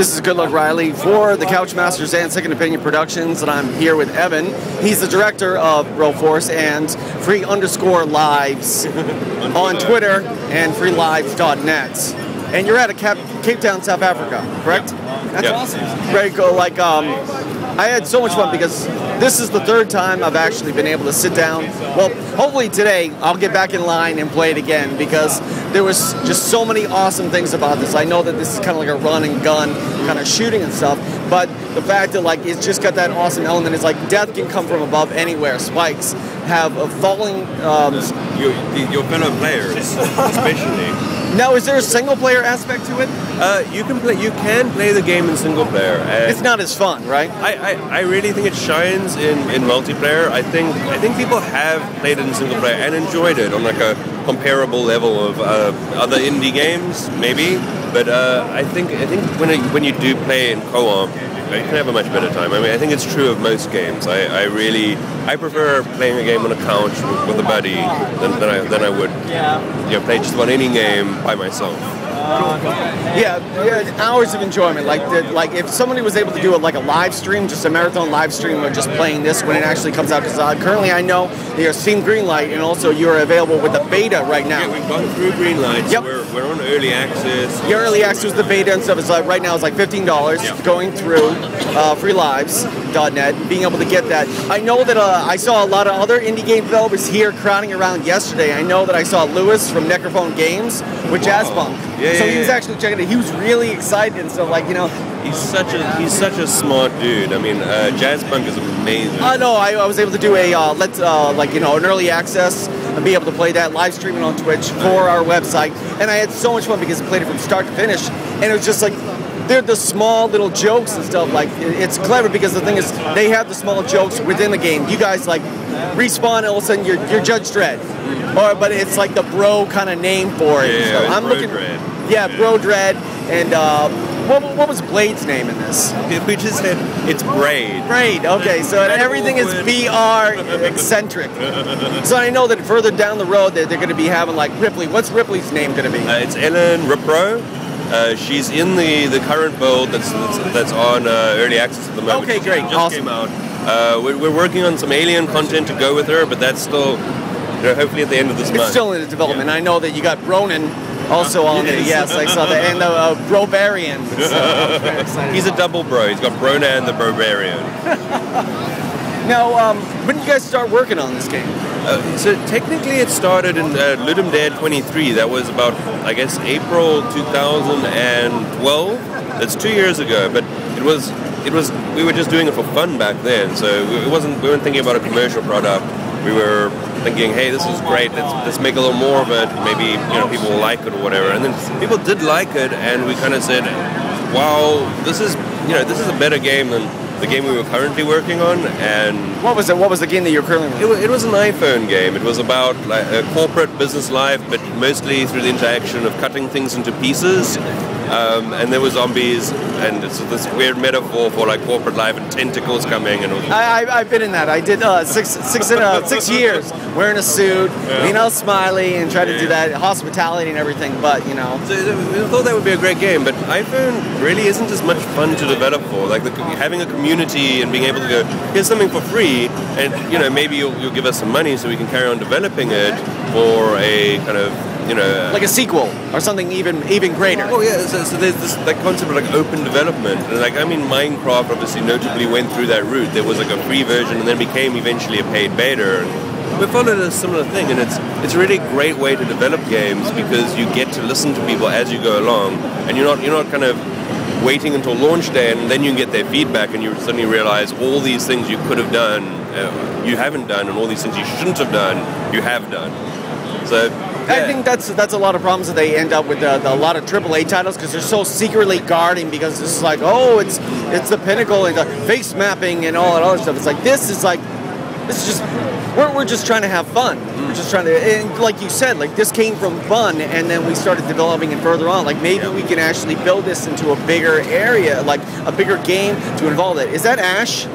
This is Goodluckriley for the Couchmasters and Second Opinion Productions, and I'm here with Evan. He's the director of Broforce and free_lives on Twitter and freelives.net. And you're at Cape Town, South Africa, correct? Yeah. That's awesome. Very cool. Like, I had so much fun because this is the third time I've actually been able to sit down. Well, hopefully today I'll get back in line and play it again because there was just so many awesome things about this. I know that this is kind of like a run and gun kind of shooting and stuff, but the fact that like it's just got that awesome element is like death can come from above anywhere. Spikes have a falling. Your fellow players, especially. Now, is there a single player aspect to it? You can play the game in single player. It's not as fun, right? I really think it shines in multiplayer. I think people have played it in single player and enjoyed it on like a comparable level of other indie games, maybe. But I think when you do play in co-op, you can have a much better time. I mean, I think it's true of most games. I prefer playing a game on a couch with a buddy than I would play just about any game by myself. Yeah, hours of enjoyment. Like if somebody was able to do it like a live stream, just a marathon live stream of just playing this when it actually comes out. Because currently I know you're Steam Greenlight, and also you're available with the beta right now. Yeah, we've gone through Greenlight. Yep. We're on early access. Your early access, the beta and stuff is like right now it's like $15 going through freelives.net, being able to get that. I know that I saw a lot of other indie game developers here crowding around yesterday. I know that I saw Lewis from Necrophone Games with Jazzbunk. So he was actually checking it. He was really excited and stuff. Like, you know, he's such a smart dude. I mean, Jazzbunk is amazing. I know. I was able to do a an early access and be able to play that live streaming on Twitch for our website. And I had so much fun because I played it from start to finish, and it was just like they're the small little jokes and stuff. Like, it's clever because the thing is they have the small jokes within the game. You guys like respawn and all of a sudden you're Judge Dredd. But it's like the bro kind of name for it. Yeah, so I'm looking. Dread. Yeah, Bro Dread. And what was Blade's name in this? We just said it's Braid. Braid. Okay, so everything is VR eccentric. So I know that further down the road that they're going to be having like Ripley. What's Ripley's name going to be? It's Ellen Ripro. She's in the current build that's on early access at the moment. Okay, great. Just awesome. came out. We're working on some Alien content to go with her, but that's still, hopefully at the end of this month. It's still in development. Yeah. I know that you got Ronan also on there. Yes, I saw that. And Brobarian. So I'm very excited. He's a double bro. He's got Brona and the Brobarian. Now, when did you guys start working on this game? So technically it started in Ludum Dare 23. That was about, I guess, April 2012. That's 2 years ago. But we were just doing it for fun back then. So we weren't thinking about a commercial product. We were thinking, hey, this is great. Let's make a little more of it. Maybe people will like it or whatever. And then people did like it, and we kind of said, wow, this is a better game than the game we were currently working on. And what was it? What was the game that you're currently working on? It was an iPhone game. It was about like a corporate business life, but mostly through the interaction of cutting things into pieces. And there were zombies, and it's this weird metaphor for like corporate life and tentacles coming. And I've been in that. I did 6 years wearing a suit, smiley, and tried to do that hospitality and everything. But So I thought that would be a great game, but iPhone really isn't as much fun to develop for. Like having a community and being able to go, here's something for free, and maybe you'll give us some money so we can carry on developing it for a kind of like a sequel or something even greater. Oh yeah, so there's this like concept of like open development, and like Minecraft obviously notably went through that route. There was like a free version and then became eventually a paid beta. And we followed a similar thing, and it's a really great way to develop games because you get to listen to people as you go along, and you're not kind of waiting until launch day and then you can get their feedback and you suddenly realize all these things you could have done you haven't done, and all these things you shouldn't have done you have done. So I think that's a lot of problems that they end up with a lot of AAA titles because they're so secretly guarding because it's like, oh, it's the pinnacle and the face mapping and all that other stuff. It's like this is just we're just trying to have fun. We're just trying to, and like you said, like this came from fun, and then we started developing it further on. Like maybe we can actually build this into a bigger area, like a bigger game to involve it. Is that Ash?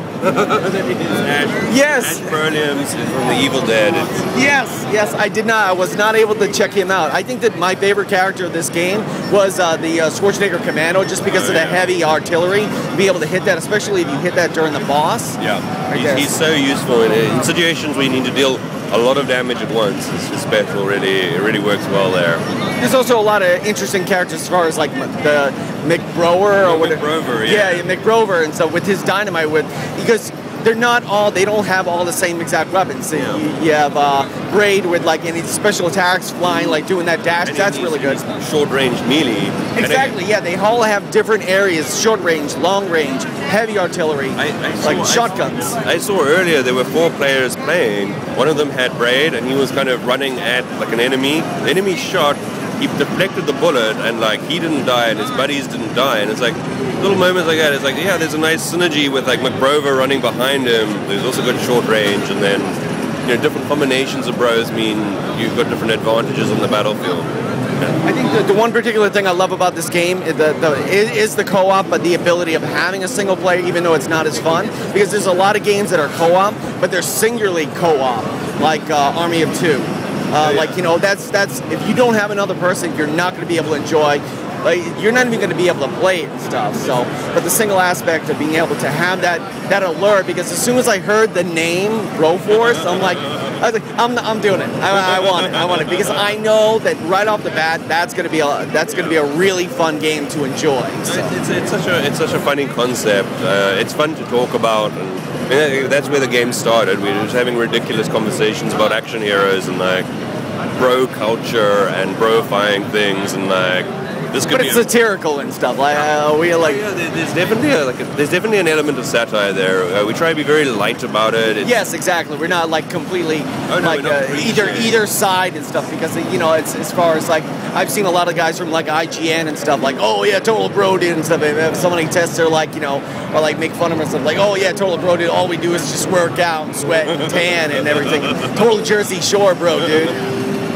Yes. Ash Burliams from The Evil Dead. Yes, I did not. I was not able to check him out. I think that my favorite character of this game was the Schwarzenegger Commando, just because of the heavy artillery. Be able to hit that, especially if you hit that during the boss. Yeah, he's so useful in situations where you need to deal a lot of damage at once. His special really works well there. There's also a lot of interesting characters as far as like the McBrower or whatever. McBrover, yeah, McBrover and stuff with his dynamite because they don't have all the same exact weapons. So you have Braid with like any special attacks flying, like doing that dash. That's really good. Short range melee. Exactly. Yeah, they all have different areas: short range, long range, heavy artillery, shotguns. I saw earlier there were 4 players playing. One of them had Braid, and he was kind of running at like an enemy. The enemy shot. He deflected the bullet, and like he didn't die, and his buddies didn't die, and it's like little moments like that. It's like, yeah, there's a nice synergy with like McBrover running behind him. There's also good short range, and then different combinations of bros mean you've got different advantages on the battlefield. I think the one particular thing I love about this game is the co-op, but the ability of having a single player, even though it's not as fun, because there's a lot of games that are co-op, but they're singularly co-op, like Army of Two. Like, that's if you don't have another person, you're not going to be able to enjoy. Like, you're not even going to be able to play it and stuff. So, but the single aspect of being able to have that alert, because as soon as I heard the name Broforce, I'm doing it. I want it because I know that right off the bat that's going to be a really fun game to enjoy. So. It's such a funny concept. It's fun to talk about. And that's where the game started. We were just having ridiculous conversations about action heroes and like bro culture and bro-fying things and like this could but it's satirical and stuff. There's definitely an element of satire there. We try to be very light about it. Yes, exactly. We're not like completely either side and stuff because it's as far as like I've seen a lot of guys from like IGN and stuff like, oh yeah, total bro dude and stuff. If somebody tests her like or like make fun of her and stuff like, oh yeah, total bro dude. All we do is just work out and sweat and tan and everything. Total Jersey Shore bro dude.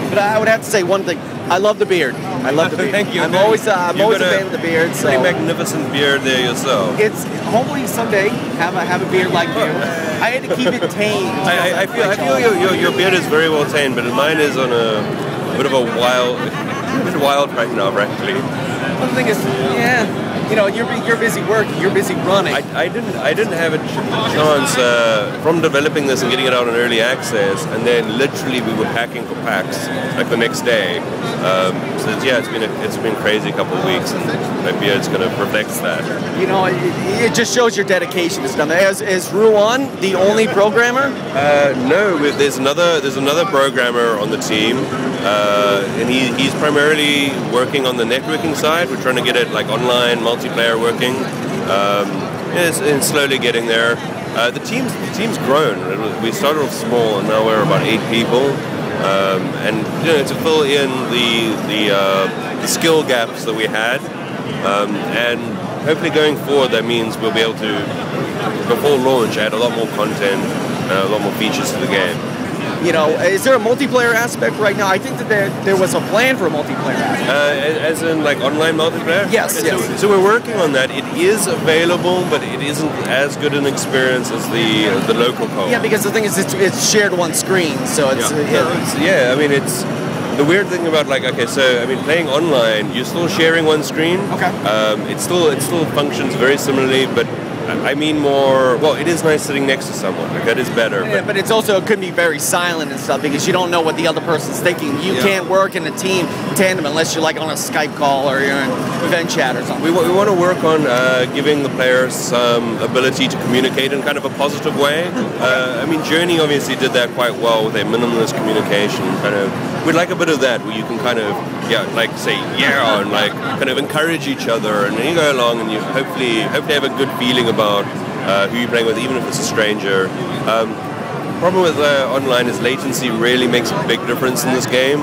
But I would have to say one thing. I love the beard. Thank you. I'm always a fan of the beard. So. Pretty magnificent beard there yourself. It's hopefully someday have a beard like you. I had to keep it tame. I feel your beard is very well tamed, but mine is on a bit of a wild right now, frankly. Well, the thing is, you're busy working, you're busy running. I didn't have a chance from developing this and getting it out in early access, and then literally we were packing for PAX like the next day. So it's been crazy couple of weeks, and my beard's kind of reflects that. It just shows your dedication to stuff. Is Ruan the only programmer? No, there's another programmer on the team, and he's primarily working on the networking side. We're trying to get it like online multiplayer working. It's slowly getting there. The team's grown. We started off small, and now we're about 8 people. And to fill in the skill gaps that we had, and hopefully going forward, that means we'll be able to, before launch, add a lot more content, a lot more features to the game. Is there a multiplayer aspect right now? I think that there was a plan for a multiplayer aspect. As in, like, online multiplayer? Yes. So we're working on that. It is available, but it isn't as good an experience as the local co-op. Yeah, because the thing is, it's shared one screen, so it's... I mean, it's... The weird thing about playing online, you're still sharing one screen. Okay. It still functions very similarly, but I mean more. Well, it is nice sitting next to someone. Like that is better. Yeah, but it's also it could be very silent and stuff because you don't know what the other person's thinking. You can't work in a team tandem unless you're like on a Skype call or you're in event chat or something. We want to work on giving the players some ability to communicate in kind of a positive way. Journey obviously did that quite well with a minimalist communication. We'd like a bit of that where you can kind of say and like kind of encourage each other, and then you go along and you hopefully have a good feeling about who you're playing with, even if it's a stranger. Problem with online is latency really makes a big difference in this game.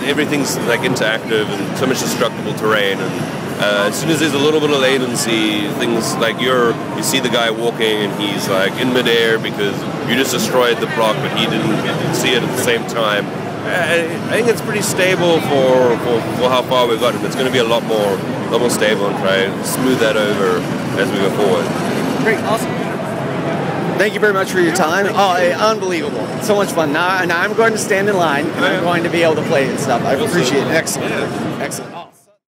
Everything's like interactive and so much destructible terrain, and as soon as there's a little bit of latency, things like you see the guy walking and he's like in midair because you just destroyed the block, but he didn't see it at the same time. I think it's pretty stable for how far we've gotten. It's going to be a lot more stable and try and smooth that over as we go forward. Great, awesome. Thank you very much for your time. Oh, unbelievable. So much fun. Now I'm going to stand in line, and I'm going to be able to play and stuff. I appreciate it. Excellent. Yeah. Excellent. Oh.